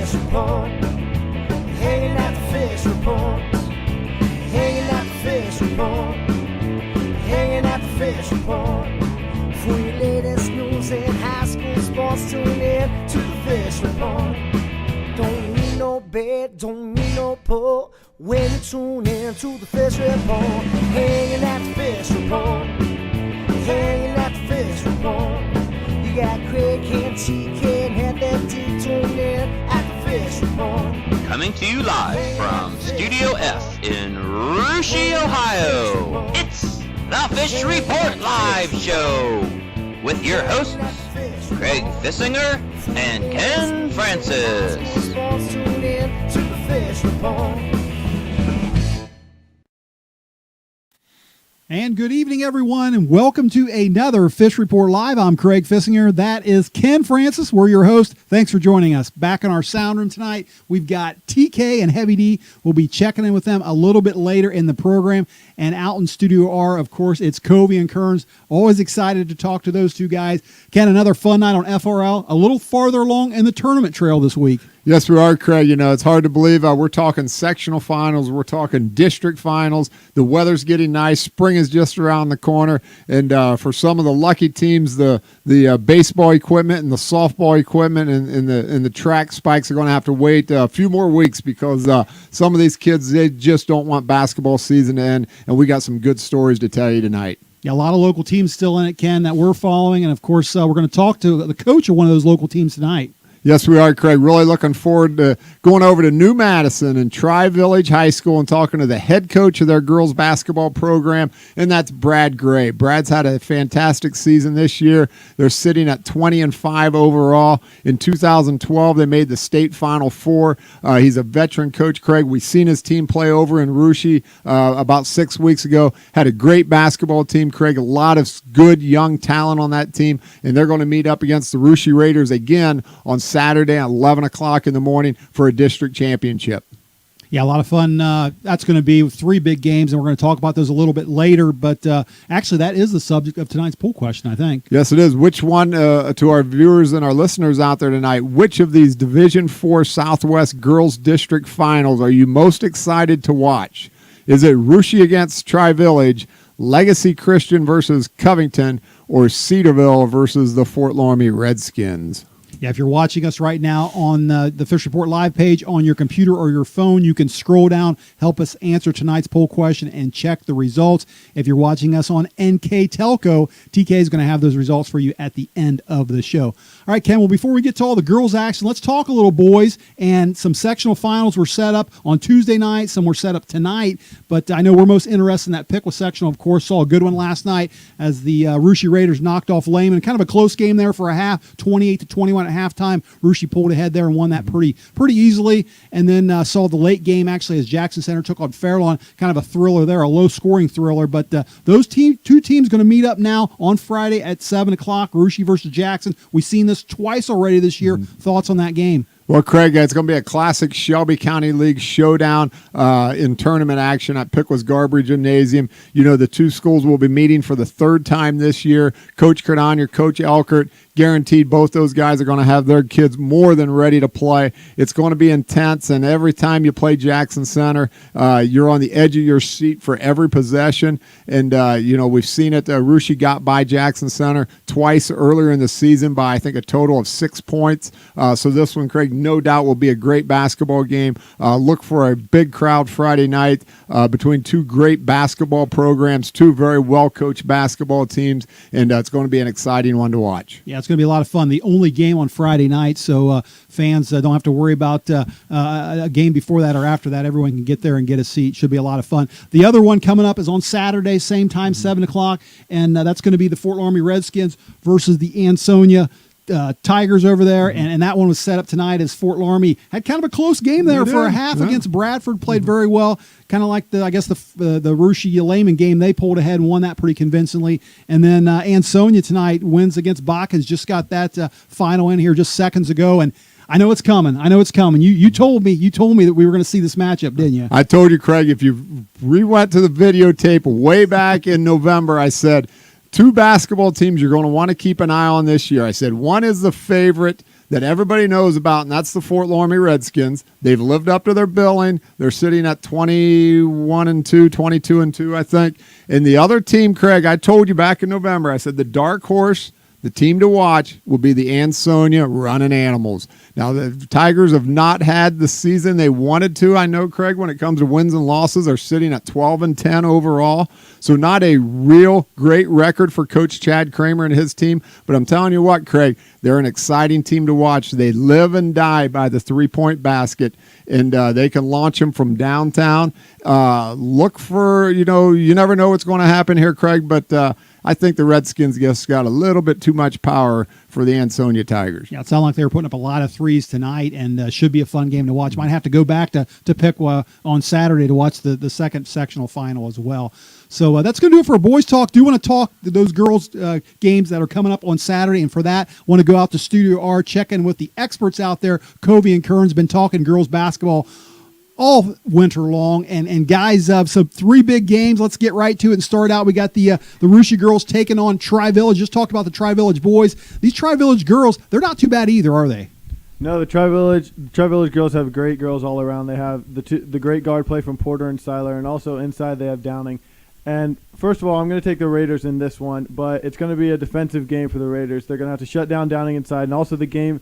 fish report. Hanging at the fish report. Hanging at the fish report. Hanging at the fish report. For your latest news in high school sports, tune in to the fish report. Don't need no bed, don't need no pull. When you tune in to the fish report. Hanging at the fish report. Hanging at the fish report. You got Craig and TK and Head that D tuned in at the fish report. Coming to you live from Studio F in Russia, Ohio. It's the Fish Report Live Show with your hosts, Craig Fissinger and Ken Francis. Tune in to the fish report. And good evening, everyone, and welcome to another Fish Report Live. I'm Craig Fissinger. That is Ken Francis. We're your host. Thanks for joining us. Back in our sound room tonight, we've got TK and Heavy D. We'll be checking in with them a little bit later in the program. And out in Studio R, of course, it's Covey and Kearns. Always excited to talk to those two guys. Ken, another fun night on FRL. A little farther along in the tournament trail this week. Yes, we are, Craig. You know, it's hard to believe. We're talking sectional finals. We're talking district finals. The weather's getting nice. Spring is just around the corner. And for some of the lucky teams, the baseball equipment and the softball equipment and the track spikes are going to have to wait a few more weeks because some of these kids, they just don't want basketball season to end. And we got some good stories to tell you tonight. Yeah, a lot of local teams still in it, Ken, that we're following. And, of course, we're going to talk to the coach of one of those local teams tonight. Yes, we are, Craig. Really looking forward to going over to New Madison and Tri-Village High School and talking to the head coach of their girls basketball program, and that's Brad Gray. Brad's had a fantastic season this year. They're sitting at 20-5 overall. In 2012, they made the state Final Four. He's a veteran coach, Craig. We've seen his team play over in Russia about 6 weeks ago. Had a great basketball team, Craig. A lot of good young talent on that team, and they're going to meet up against the Russia Raiders again on Saturday at 11 o'clock in the morning for a district championship. Yeah, a lot of fun. That's going to be 3 big games, and we're going to talk about those a little bit later. But actually, that is the subject of tonight's poll question, I think. Yes, it is. Which one, to our viewers and our listeners out there tonight, which of these Division IV Southwest Girls District Finals are you most excited to watch? Is it Russia against Tri-Village, Legacy Christian versus Covington, or Cedarville versus the Fort Loramie Redskins? Yeah, if you're watching us right now on the Fish Report Live page on your computer or your phone, you can scroll down, help us answer tonight's poll question, and check the results. If you're watching us on NK Telco, TK is going to have those results for you at the end of the show. All right, Ken, well, before we get to all the girls' action, let's talk a little boys. And some sectional finals were set up on Tuesday night. Some were set up tonight. But I know we're most interested in that Piqua sectional, of course. Saw a good one last night as the Russia Raiders knocked off Lehman. Kind of a close game there for a half, 28-21 at halftime. Russia pulled ahead there and won that pretty easily. And then saw the late game, actually, as Jackson Center took on Fairlawn. Kind of a thriller there, a low-scoring thriller. But those two teams going to meet up now on Friday at 7 o'clock, Russia versus Jackson. We've seen this twice already this year. Thoughts on that game? Well, Craig, it's going to be a classic Shelby County League showdown in tournament action at Piqua's Garbary Gymnasium. You know, the two schools will be meeting for the 3rd time this year. Coach Cardonier, Coach Elkert, guaranteed both those guys are going to have their kids more than ready to play. It's going to be intense, and every time you play Jackson Center, you're on the edge of your seat for every possession. And, you know, we've seen it. Russia got by Jackson Center twice earlier in the season by, I think, a total of 6 points. So this one, Craig, no doubt will be a great basketball game. Look for a big crowd Friday night between two great basketball programs, two very well-coached basketball teams, and it's going to be an exciting one to watch. Yeah, it's going to be a lot of fun. The only game on Friday night, so fans don't have to worry about a game before that or after that. Everyone can get there and get a seat. Should be a lot of fun. The other one coming up is on Saturday, same time, 7 o'clock, and that's going to be the Fort Loramie Redskins versus the Ansonia Tigers over there, and that one was set up tonight as Fort Loramie had kind of a close game there for a half against Bradford, played very well, kind of like the Russia Lehman game. They pulled ahead and won that pretty convincingly, and then Ansonia tonight wins against Baccas. Just got that final in here just seconds ago, and I know it's coming. You told me that we were going to see this matchup, didn't you? I told you, Craig, if you re-went to the videotape way back in November, I said, 2 basketball teams you're going to want to keep an eye on this year. I said one is the favorite that everybody knows about, and that's the Fort Loramie Redskins. They've lived up to their billing. They're sitting at 21-2, 22-2, I think. And the other team, Craig, I told you back in November, I said the dark horse, the team to watch, will be the Ansonia Running Animals. Now, the Tigers have not had the season they wanted to. I know, Craig, when it comes to wins and losses, are sitting at 12-10 overall. So not a real great record for Coach Chad Kramer and his team. But I'm telling you what, Craig, they're an exciting team to watch. They live and die by the three-point basket, and they can launch them from downtown. Look for, you never know what's going to happen here, Craig, but I think the Redskins just got a little bit too much power for the Ansonia Tigers. Yeah, it sounded like they were putting up a lot of threes tonight, and should be a fun game to watch. Might have to go back to Piqua on Saturday to watch the second sectional final as well. So that's going to do it for Boys Talk. Do want to talk those girls' games that are coming up on Saturday, and for that, want to go out to Studio R, check in with the experts out there. Covey and Kern's been talking girls basketball all winter long, and guys, so 3 big games. Let's get right to it and start out. We got the Russia girls taking on Tri-Village. Just talked about the Tri-Village boys. These Tri-Village girls, they're not too bad either, are they? No, the Tri-Village girls have great girls all around. They have the great guard play from Porter and Seiler, and also inside they have Downing. And first of all, I'm going to take the Raiders in this one, but it's going to be a defensive game for the Raiders. They're going to have to shut down Downing inside, and also the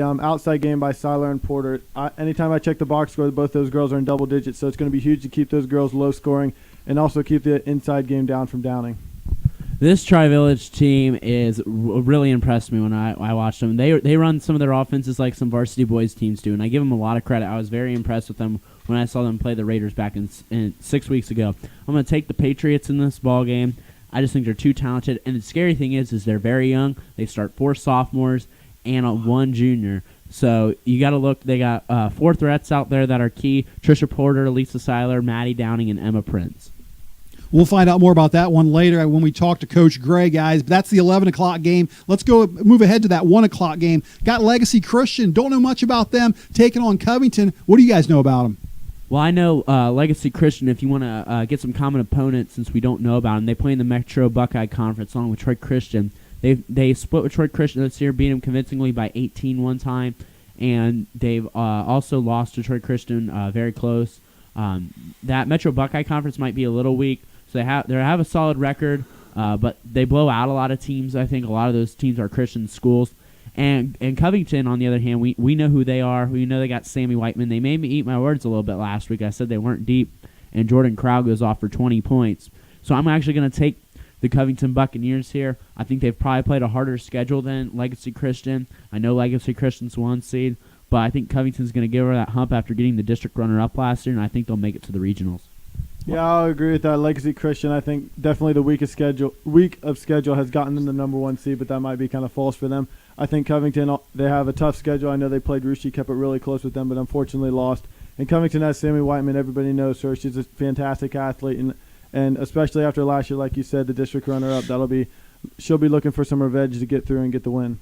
outside game by Seiler and Porter. Anytime I check the box score, both those girls are in double digits, so it's going to be huge to keep those girls low scoring and also keep the inside game down from Downing. This Tri-Village team is really impressed me when I watched them. They run some of their offenses like some varsity boys teams do, and I give them a lot of credit. I was very impressed with them when I saw them play the Raiders back in 6 weeks ago. I'm going to take the Patriots in this ball game. I just think they're too talented, and the scary thing is they're very young. They start 4 sophomores and 1 junior. So you got to look. They got 4 threats out there that are key: Trisha Porter, Lisa Seiler, Maddie Downing, and Emma Prince. We'll find out more about that one later when we talk to Coach Gray, guys. But that's the 11 o'clock game. Let's move ahead to that 1 o'clock game. Got Legacy Christian. Don't know much about them. Taking on Covington. What do you guys know about them? Well, I know Legacy Christian, if you want to get some common opponents, since we don't know about them, they play in the Metro Buckeye Conference along with Troy Christian. They split with Troy Christian this year, beat them convincingly by 18 one time, and they've also lost to Troy Christian very close. That Metro Buckeye Conference might be a little weak, so they have a solid record, but they blow out a lot of teams. I think a lot of those teams are Christian schools. And Covington, on the other hand, we know who they are. We know they got Sammy Whiteman. They made me eat my words a little bit last week. I said they weren't deep, and Jordan Crowd goes off for 20 points. So I'm actually going to take the Covington Buccaneers here. I think they've probably played a harder schedule than Legacy Christian. I know Legacy Christian's 1 seed, but I think Covington's going to give her that hump after getting the district runner-up last year, and I think they'll make it to the regionals. Yeah, I'll agree with that. Legacy Christian, I think definitely the week of schedule has gotten them the number 1 seed, but that might be kind of false for them. I think Covington, they have a tough schedule. I know they played Russia, kept it really close with them, but unfortunately lost. And Covington has Sammy Whiteman. Everybody knows her. She's a fantastic athlete, and especially after last year, like you said, the district runner-up, she'll be looking for some revenge to get through and get the win.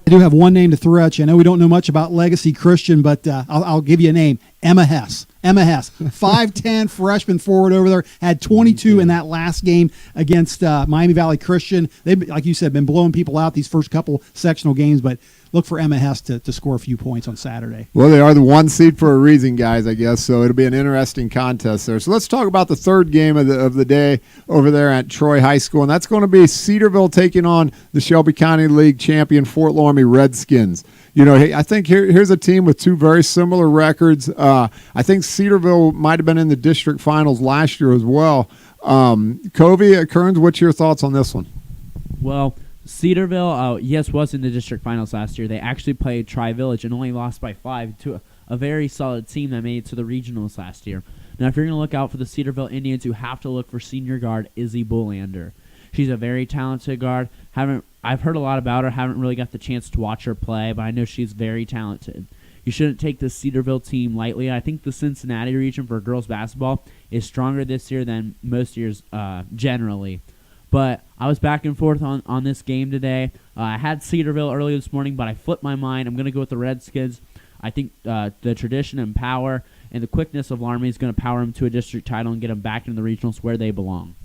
I do have one name to throw at you. I know we don't know much about Legacy Christian, but I'll give you a name. Emma Hess. 5'10", freshman forward over there, had 22 in that last game against Miami Valley Christian. They've, like you said, been blowing people out these first couple sectional games, but look for Emma Hess to score a few points on Saturday. Well, they are the 1 seed for a reason, guys, I guess, so it'll be an interesting contest there. So let's talk about the third game of the day over there at Troy High School, and that's going to be Cedarville taking on the Shelby County League champion Fort Loramie Redskins. I think here's a team with 2 very similar records. I think Cedarville might have been in the district finals last year as well. Covey, Kearns, what's your thoughts on this one? Well, Cedarville, was in the district finals last year. They actually played Tri-Village and only lost by 5 to a very solid team that made it to the regionals last year. Now, if you're going to look out for the Cedarville Indians, you have to look for senior guard Izzy Bullander. She's a very talented guard. I've heard a lot about her. Haven't really got the chance to watch her play, but I know she's very talented. You shouldn't take the Cedarville team lightly. I think the Cincinnati region for girls basketball is stronger this year than most years generally. But I was back and forth on this game today. I had Cedarville early this morning, but I flipped my mind. I'm going to go with the Redskins. I think the tradition and power and the quickness of Loramie is going to power them to a district title and get them back into the regionals where they belong.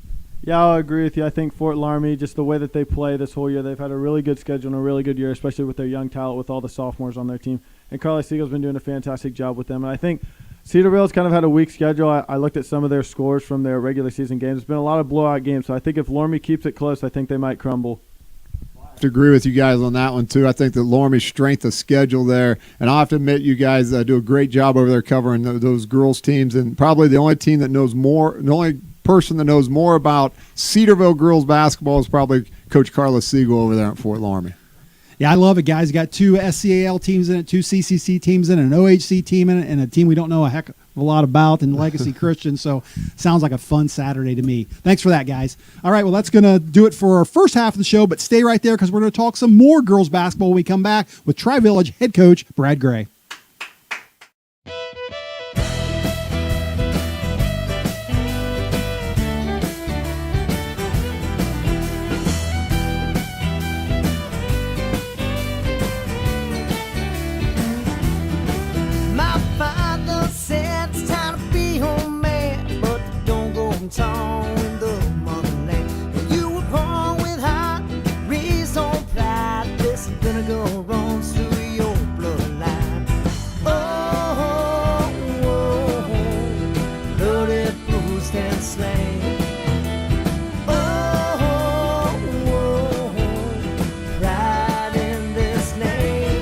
Yeah, I'll agree with you. I think Fort Laramie, just the way that they play this whole year, they've had a really good schedule and a really good year, especially with their young talent, with all the sophomores on their team. And Carly Siegel's been doing a fantastic job with them. And I think Cedarville's kind of had a weak schedule. I looked at some of their scores from their regular season games. It's been a lot of blowout games. So I think if Laramie keeps it close, I think they might crumble. To agree with you guys on that one too. I think that Laramie's strength of schedule there, and I have to admit, you guys do a great job over there covering those girls teams, and probably the only team that knows more, the only person that knows more about Cedarville girls basketball is probably Coach Carla Siegel over there at Fort Laramie. Yeah, I love it, guys. You got 2 SCAL teams in it, 2 CCC teams in it, an OHC team in it, and a team we don't know a heck of a lot about in Legacy Christian. So sounds like a fun Saturday to me. Thanks for that, guys. All right, well, that's going to do it for our first half of the show, but stay right there because we're going to talk some more girls basketball when we come back with Tri-Village head coach Brad Gray. My father said it's time to be home man, but don't go and tall in the motherland. If you were born with heart, raised on pride, this vinegar runs through your bloodline. Oh, loaded, bruised, and slain. Oh, pride in this name.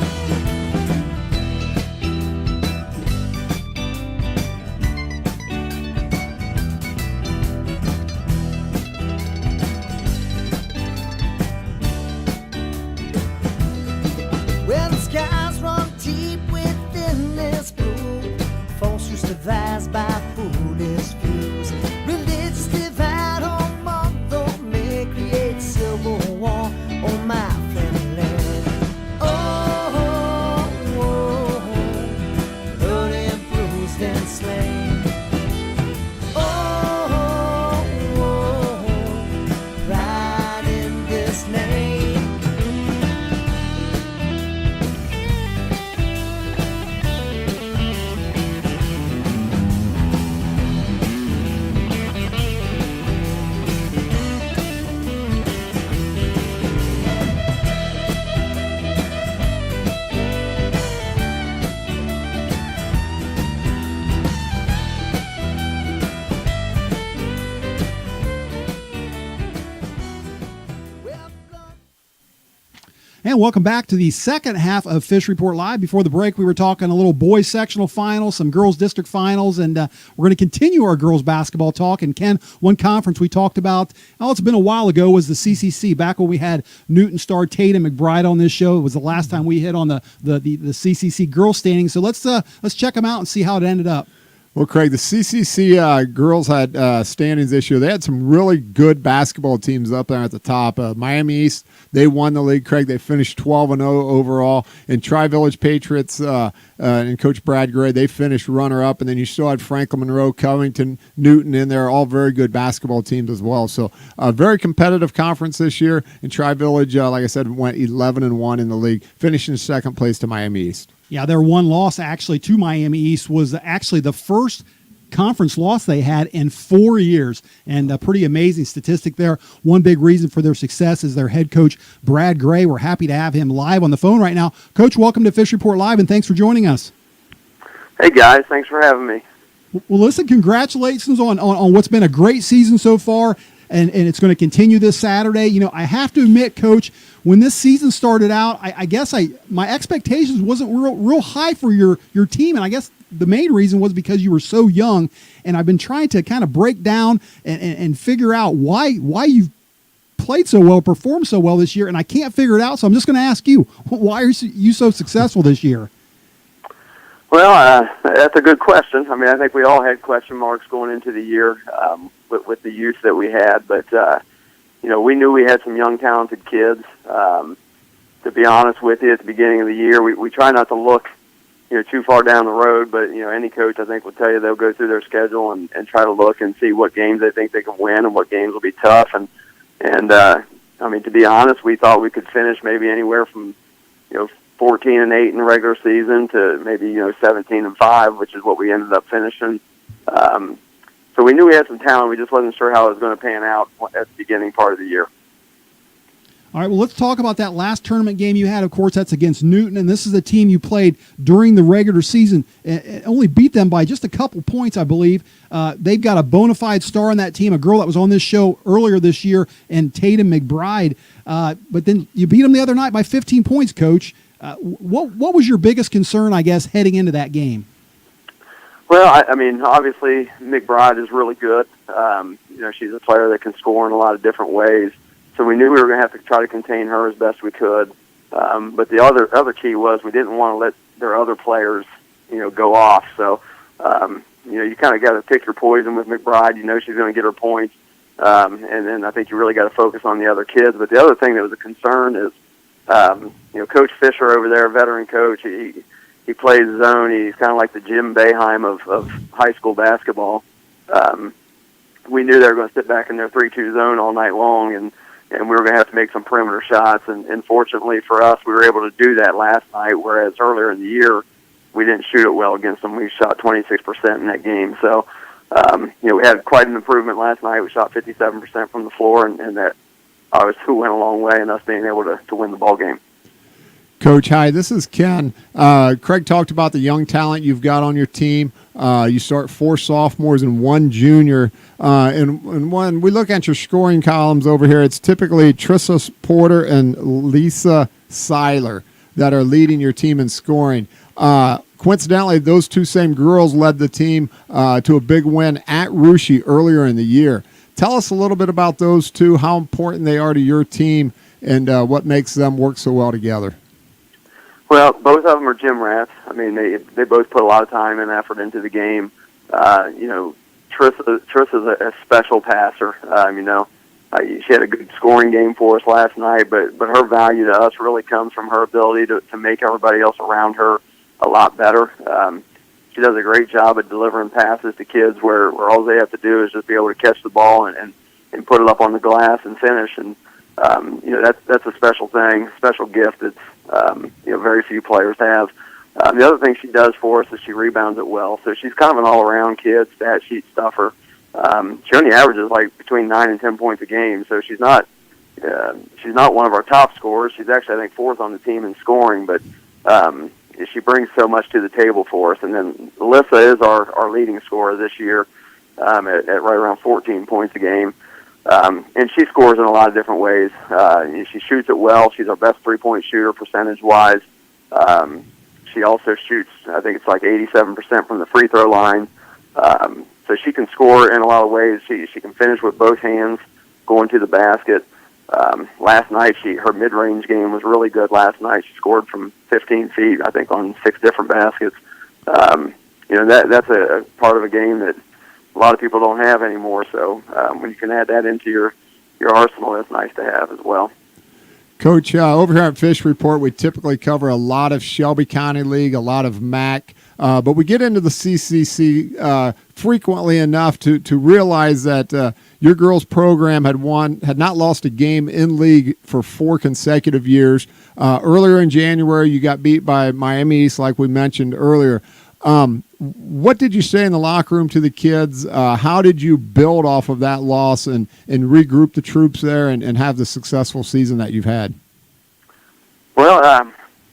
Well, the skies run deep within this blue. False used to rise by foolish views. Religious divide among the may create civil war on my friendly land. Oh, bloody, bruised, and slain. Oh, pride in this name. And welcome back to the second half of Fish Report Live. Before the break, we were talking a little boys sectional finals, some girls district finals, and we're going to continue our girls basketball talk. And Ken, one conference we talked about, it's been a while ago, was the CCC. Back when we had Newton Star, Tatum, McBride on this show, it was the last time we hit on the CCC girls standings. So let's check them out and see how it ended up. Well, Craig, the CCC girls had standings this year. They had some really good basketball teams up there at the top. Miami East, they won the league, Craig. They finished 12-0 overall. And Tri-Village Patriots and Coach Brad Gray, they finished runner-up. And then you still had Franklin Monroe, Covington, Newton in there, all very good basketball teams as well. So a very competitive conference this year. And Tri-Village, like I said, went 11-1 in the league, finishing second place to Miami East. Yeah, their one loss actually to Miami East was actually the first conference loss they had in 4 years, and a pretty amazing statistic there. One big reason for their success is their head coach, Brad Gray. We're happy to have him live on the phone right now. Coach, welcome to Fish Report Live, and thanks for joining us. Hey, guys. Thanks for having me. Well, listen, congratulations on what's been a great season so far, and it's going to continue this Saturday. You know, I have to admit, Coach, when this season started out, I guess my expectations wasn't real high for your team, and I guess the main reason was because you were so young, and I've been trying to kind of break down and figure out why you've played so well, performed so well this year, and I can't figure it out, so I'm just going to ask you, why are you so successful this year? Well, that's a good question. I mean, I think we all had question marks going into the year with the youth that we had, but you know, we knew we had some young, talented kids. To be honest with you, at the beginning of the year, we try not to look, too far down the road, but, any coach, I think, will tell you they'll go through their schedule and try to look and see what games they think they can win and what games will be tough. And I mean, to be honest, we thought we could finish maybe anywhere from, 14-8 in the regular season to maybe, 17-5, which is what we ended up finishing. So So we knew we had some talent. We just wasn't sure how it was going to pan out at the beginning part of the year. All right, well, let's talk about that last tournament game you had. Of course, that's against Newton, and this is a team you played during the regular season. Only beat them by just a couple points, I believe. They've got a bona fide star on that team, a girl that was on this show earlier this year, and Tatum McBride. But then you beat them the other night by 15 points, Coach. What was your biggest concern, I guess, heading into that game? Well, I mean, obviously, McBride is really good. She's a player that can score in a lot of different ways. So we knew we were going to have to try to contain her as best we could. But the other key was we didn't want to let their other players, go off. So, you kind of got to pick your poison with McBride. You know she's going to get her points. And then I think you really got to focus on the other kids. But the other thing that was a concern is, Coach Fisher over there, veteran coach, he plays zone. He's kind of like the Jim Boeheim of high school basketball. We knew they were going to sit back in their 3-2 zone all night long, and we were going to have to make some perimeter shots. And fortunately for us, we were able to do that last night, whereas earlier in the year, we didn't shoot it well against them. We shot 26% in that game. So, we had quite an improvement last night. We shot 57% from the floor, and that obviously went a long way in us being able to win the ball game. Coach, hi, this is Ken. Craig talked about the young talent you've got on your team. You start 4 sophomores and 1 junior. And when we look at your scoring columns over here, it's typically Trissa Porter and Lisa Seiler that are leading your team in scoring. Coincidentally, those two same girls led the team to a big win at Russia earlier in the year. Tell us a little bit about those two, how important they are to your team, and what makes them work so well together. Well, both of them are gym rats. I mean, they both put a lot of time and effort into the game. Trissa's a special passer. She had a good scoring game for us last night, but her value to us really comes from her ability to make everybody else around her a lot better. She does a great job at delivering passes to kids where all they have to do is just be able to catch the ball and put it up on the glass and finish. And that's a special thing, special gift that very few players have. The other thing she does for us is she rebounds it well. So she's kind of an all-around kid, stat sheet stuffer. She only averages like between 9 and 10 points a game. So she's not one of our top scorers. She's actually, I think, 4th on the team in scoring, but she brings so much to the table for us. And then Alyssa is our leading scorer this year at right around 14 points a game. And she scores in a lot of different ways. She shoots it well. She's our best three-point shooter percentage-wise. She also shoots, I think it's like 87% from the free throw line. So she can score in a lot of ways. She can finish with both hands going to the basket. Last night, her mid-range game was really good last night. She scored from 15 feet, I think, on 6 different baskets. That's a part of a game that a lot of people don't have anymore. So when you can add that into your arsenal, that's nice to have as well. Coach, over here at Fish Report, we typically cover a lot of Shelby County League, a lot of MAC, but we get into the CCC frequently enough to realize that your girls' program had not lost a game in league for 4 consecutive years. Earlier in January, you got beat by Miami East, like we mentioned earlier. What did you say in the locker room to the kids? How did you build off of that loss and regroup the troops there and have the successful season that you've had? Well,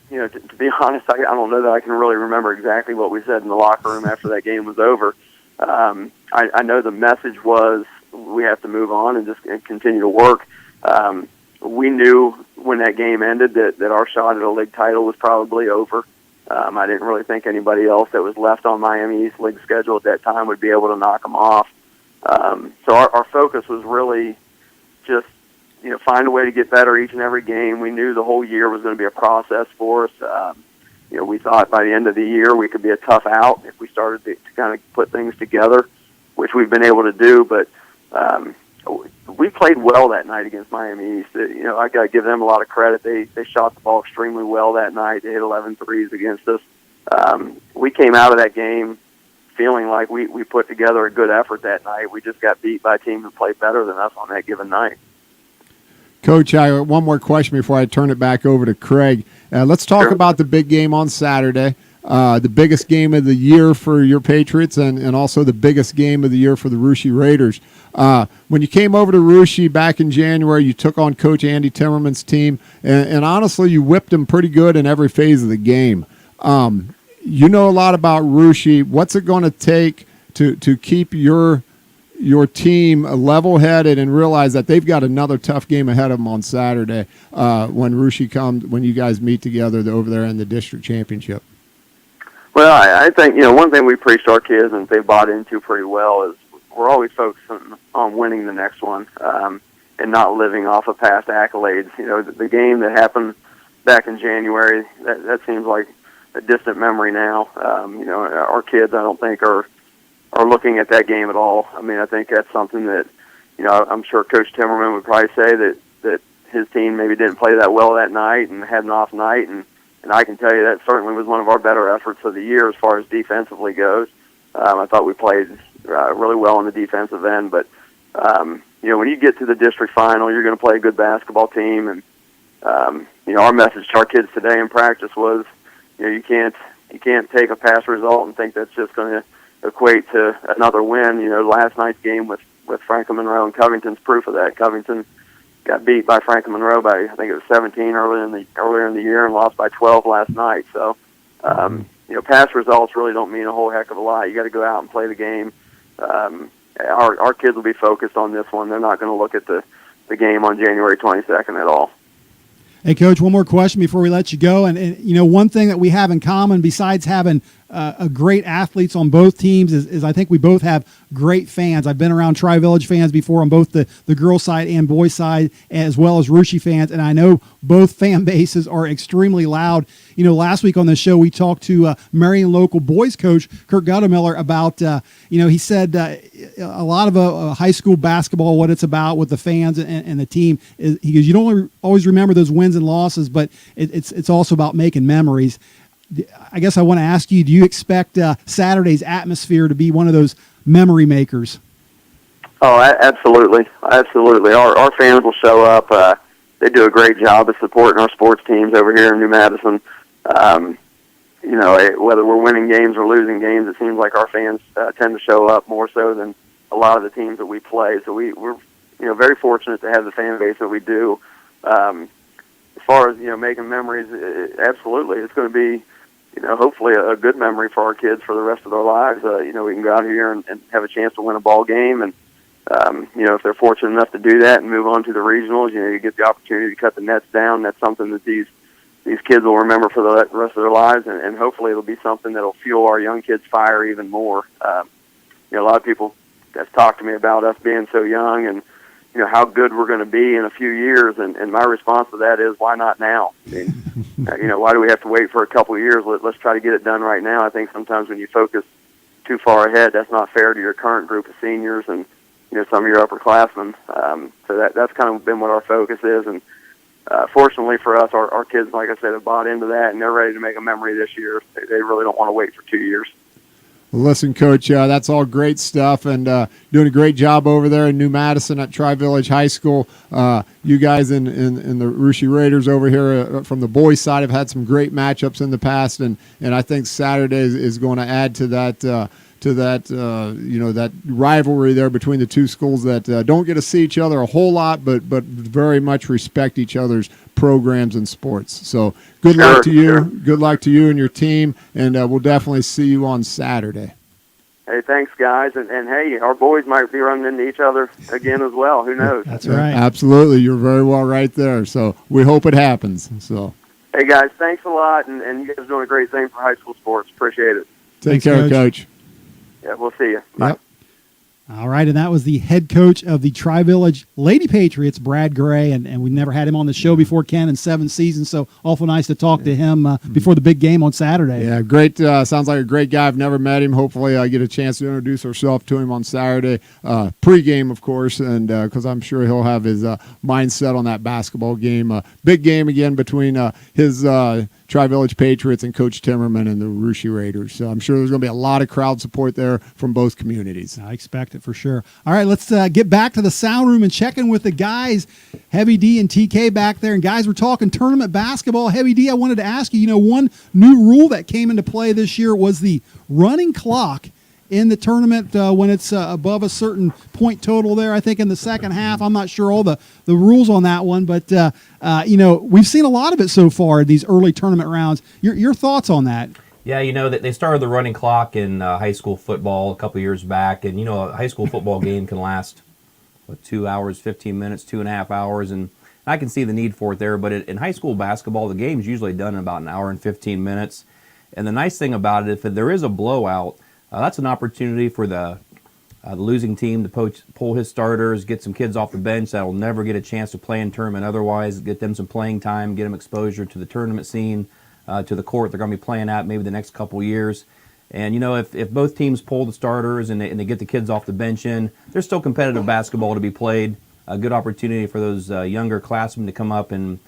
to be honest, I don't know that I can really remember exactly what we said in the locker room after that game was over. I know the message was we have to move on and just continue to work. We knew when that game ended that our shot at a league title was probably over. I didn't really think anybody else that was left on Miami East League schedule at that time would be able to knock them off. So our focus was really just, find a way to get better each and every game. We knew the whole year was going to be a process for us. We thought by the end of the year we could be a tough out if we started to kind of put things together, which we've been able to do. But we played well that night against Miami East. I got to give them a lot of credit. They shot the ball extremely well that night. They hit 11 threes against us. We came out of that game feeling like we put together a good effort that night. We just got beat by a team who played better than us on that given night. Coach, one more question before I turn it back over to Craig. Let's talk about the big game on Saturday. the biggest game of the year for your Patriots and also the biggest game of the year for the Russia Raiders. When you came over to Russia back in January, you took on Coach Andy Timmerman's team, and honestly, you whipped them pretty good in every phase of the game. You know a lot about Russia. What's it going to take to keep your team level-headed and realize that they've got another tough game ahead of them on Saturday when Russia comes, when you guys meet together over there in the district championship? Well, I think, one thing we preach to our kids and they bought into pretty well is we're always focusing on winning the next one and not living off of past accolades. The game that happened back in January, that seems like a distant memory now. Our kids, I don't think, are looking at that game at all. I mean, I think that's something that, I'm sure Coach Timmerman would probably say that his team maybe didn't play that well that night and had an off night, and I can tell you that certainly was one of our better efforts of the year as far as defensively goes. I thought we played really well on the defensive end, but when you get to the district final, you're going to play a good basketball team, and our message to our kids today in practice was, you can't take a past result and think that's just going to equate to another win. Last night's game with Franklin Monroe and Covington's proof of that. Covington got beat by Franklin Monroe by, I think it was 17 earlier in the year and lost by 12 last night. So, past results really don't mean a whole heck of a lot. You got to go out and play the game. Our kids will be focused on this one. They're not going to look at the game on January 22nd at all. Hey, Coach, one more question before we let you go. And one thing that we have in common, besides having a great athletes on both teams, is I think we both have great fans. I've been around Tri-Village fans before on both the girls' side and boys' side, as well as Russia fans, and I know both fan bases are extremely loud. Last week on the show, we talked to Marion local boys coach, Kurt Guttemiller, about, he said a lot of high school basketball, what it's about with the fans and the team, is he goes, you don't always remember those wins and losses, but it's also about making memories. I guess I want to ask you, do you expect Saturday's atmosphere to be one of those memory makers? Oh, absolutely. Absolutely. Our fans will show up. They do a great job of supporting our sports teams over here in New Madison. Whether we're winning games or losing games, it seems like our fans tend to show up more so than a lot of the teams that we play. So we're very fortunate to have the fan base that we do. As far as, making memories, absolutely. It's going to be, hopefully a good memory for our kids for the rest of their lives. We can go out here and have a chance to win a ball game. And, if they're fortunate enough to do that and move on to the regionals, you get the opportunity to cut the nets down. That's something that these kids will remember for the rest of their lives. And hopefully it'll be something that'll fuel our young kids' fire even more. A lot of people have talked to me about us being so young and, how good we're going to be in a few years. And my response to that is, why not now? I mean, why do we have to wait for a couple of years? Let's try to get it done right now. I think sometimes when you focus too far ahead, that's not fair to your current group of seniors and, some of your upperclassmen. So that's kind of been what our focus is. And fortunately for us, our kids, like I said, have bought into that, and they're ready to make a memory this year. They really don't want to wait for 2 years. Listen, Coach, that's all great stuff, and doing a great job over there in New Madison at Tri-Village High School. You guys in the Russia Raiders over here from the boys' side have had some great matchups in the past, and I think Saturday is going to add to that. That rivalry there between the two schools that don't get to see each other a whole lot, but very much respect each other's programs and sports. So good luck to you. Sure. Good luck to you and your team, and we'll definitely see you on Saturday. Hey, thanks, guys. And hey, our boys might be running into each other again as well. Who knows? That's right. Absolutely. You're very well right there. So we hope it happens. So, hey, guys, thanks a lot, and you guys are doing a great thing for high school sports. Appreciate it. Take care, Coach. Yeah, we'll see you. Bye. Yep. All right, and that was the head coach of the Tri-Village Lady Patriots, Brad Gray, and we've never had him on the show before, Ken, in 7 seasons, so awful nice to talk to him before the big game on Saturday. Yeah, great. Sounds like a great guy. I've never met him. Hopefully I get a chance to introduce ourselves to him on Saturday, pre-game, of course, and because I'm sure he'll have his mindset on that basketball game. Big game again between his Tri-Village Patriots and Coach Timmerman and the Russia Raiders. So I'm sure there's going to be a lot of crowd support there from both communities. I expect it for sure. All right, let's get back to the sound room and check in with the guys, Heavy D and TK back there. And guys, we're talking tournament basketball. Heavy D, I wanted to ask you, one new rule that came into play this year was the running clock in the tournament when it's above a certain point total there, I think in the second half. I'm not sure all the rules on that one, but we've seen a lot of it so far in these early tournament rounds. Your thoughts on that? Yeah, that they started the running clock in high school football a couple years back, and a high school football game can last 2 hours, 15 minutes, 2.5 hours, and I can see the need for it there. But in high school basketball, the game's usually done in about an hour and 15 minutes. And the nice thing about it, if there is a blowout, that's an opportunity for the losing team to pull his starters, get some kids off the bench that'll never get a chance to play in tournament otherwise, get them some playing time, get them exposure to the tournament scene, to the court they're going to be playing at maybe the next couple years. And, if both teams pull the starters and they get the kids off the bench in, there's still competitive basketball to be played. A good opportunity for those younger classmen to come up and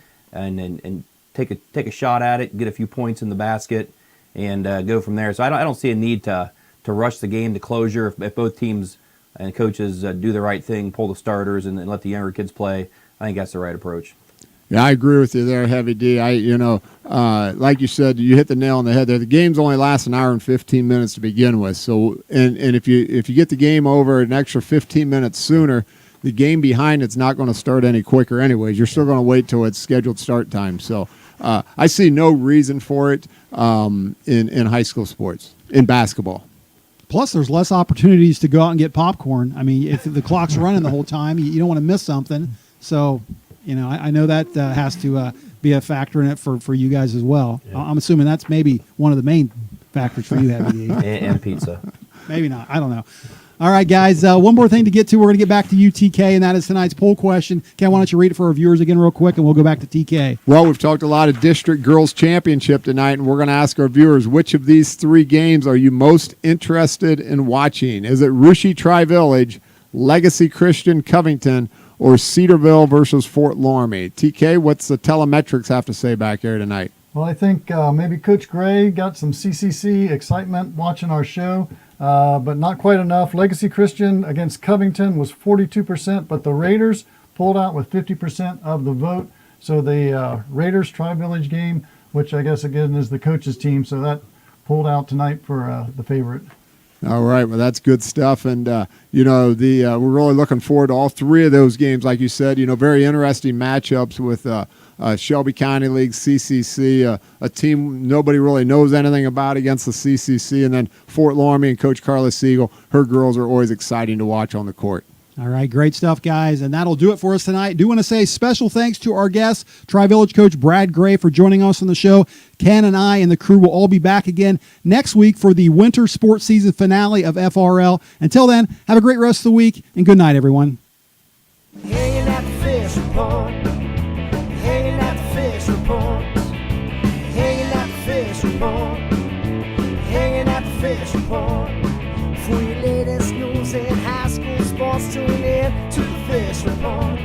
take a shot at it, get a few points in the basket, and go from there. So I don't see a need to rush the game to closure if both teams and coaches do the right thing, pull the starters, and let the younger kids play. I think that's the right approach. Yeah, I agree with you there, Heavy D. Like you said, you hit the nail on the head there. The games only last an hour and 15 minutes to begin with. So, and if you get the game over an extra 15 minutes sooner, the game behind it's not going to start any quicker anyways. You're still going to wait till it's scheduled start time. So I see no reason for it in high school sports, in basketball. Plus, there's less opportunities to go out and get popcorn. I mean, if the clock's running the whole time, you don't want to miss something. So, I know that has to be a factor in it for you guys as well. Yeah. I'm assuming that's maybe one of the main factors for you, Heavy D. And pizza. Maybe not. I don't know. All right, guys, one more thing to get to. We're going to get back to UTK, and that is tonight's poll question. Ken, why don't you read it for our viewers again real quick, and we'll go back to TK. Well, we've talked a lot of District Girls Championship tonight, and we're going to ask our viewers, which of these three games are you most interested in watching? Is it Russia Tri-Village, Legacy Christian Covington, or Cedarville versus Fort Loramie? TK, what's the telemetrics have to say back here tonight? Well, I think maybe Coach Gray got some CCC excitement watching our show, but not quite enough. Legacy Christian against Covington was 42%, but the Raiders pulled out with 50% of the vote. So the Raiders Tri-Village game, which I guess, again, is the coach's team, so that pulled out tonight for the favorite. All right, well, that's good stuff, and we're really looking forward to all three of those games. Like you said, very interesting matchups with Shelby County League, CCC, a team nobody really knows anything about against the CCC, and then Fort Loramie and Coach Carla Siegel. Her girls are always exciting to watch on the court. All right, great stuff, guys, and that'll do it for us tonight. Do want to say special thanks to our guest, Tri-Village coach Brad Gray, for joining us on the show. Ken and I and the crew will all be back again next week for the winter sports season finale of FRL. Until then, have a great rest of the week, and good night, everyone. Hanging at the fish report. Hanging at the fish report. Hanging at the fish report. Hanging at the fish report. For your latest news in high school sports, tune in to the fish report.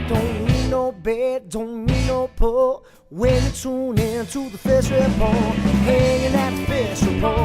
Don't need no bed, don't need no pull when you tune in to the fish report. Hanging at the fish report.